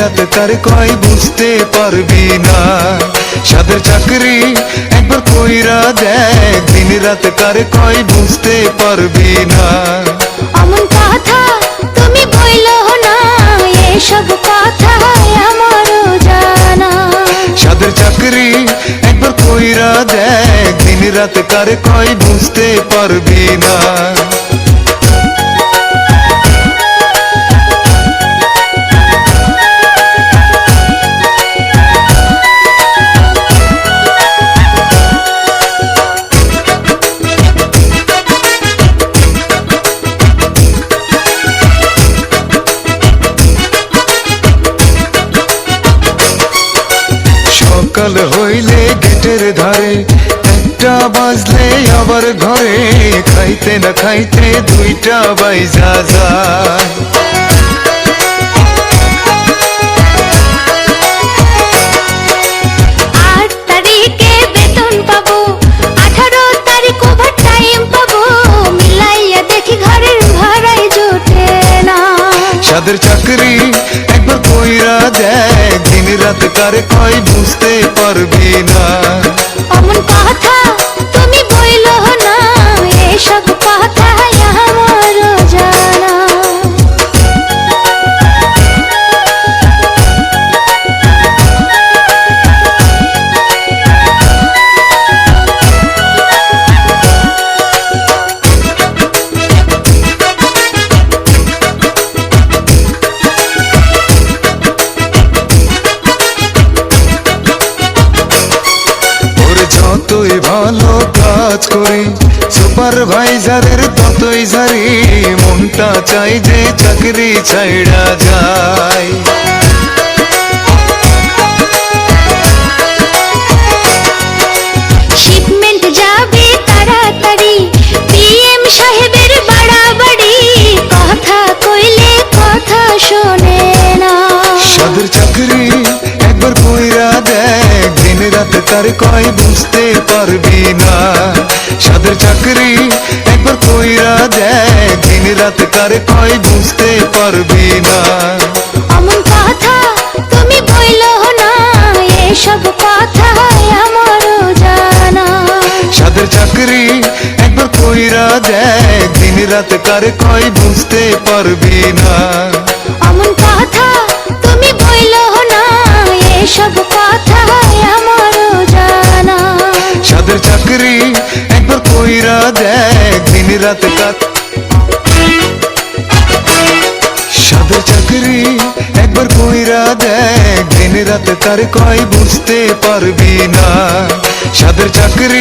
রাত কার কয় বুঝতে পারবি না। সাদের চাকরি একবার কইরা দেখ, দিন রাত কার কয় বুঝতে পারবি না। অমন কথা তুমি বইলো না, এসব কথা আমারও জানা। সাদের চাকরি একবার কইরা দেখ, দিন রাত কার কয় বুঝতে পারবি না। সকাল হইলে গেটের ধারে, একটা বাজলে আবার ঘরে, খাইতে না খাইতে দুইটা বাইজা যায়। 8 তারিখে বেতন পাবো, 18 তারিখ ওভার টাইম পাবো, মিলাইয়া দেখি ঘরের ভাড়াই জোটে না। সাদের চাকরি একবার কইরা দেখ, দিন রাত কার কয় বুঝতে পারবি না। অমন কথা তুমি বইলো না, এসব কথা আমারও জানা। যতই ভালো কাজ করি, সুপারভাইজারের ততই ঝারি, মনটা চাই যে চাকরি ছাইড়া যায়। শিপমেন্ট যাবে তাড়াতাড়ি, পিএম সাহেবের বাড়াবাড়ি, কথা কইলে কথা শোনে না। সাদের চাকরি একবার কইরা দেখ, দিন রাত কার কয় বুঝতে পারবি না। সাদের চাকরি একবার কইরা দেখ, দিন রাত কার কয় বুঝতে পারবি না। অমন কথা তুমি বইলো না, এসব কথা আমারও জানা। সাদের চাকরি একবার কইরা দেখ, দিন রাত কার কয় বুঝতে পারবি না। অমন কথা তুমি বইলো না, এসব কথা আমারও জানা। সাদের চাকরি একবার কইরা দেখ, দিন রাত কার সাদের চাকরি একবার কইরা দেখ, দিন রাত কার কয় বুঝতে পারবি না। সাদের চাকরি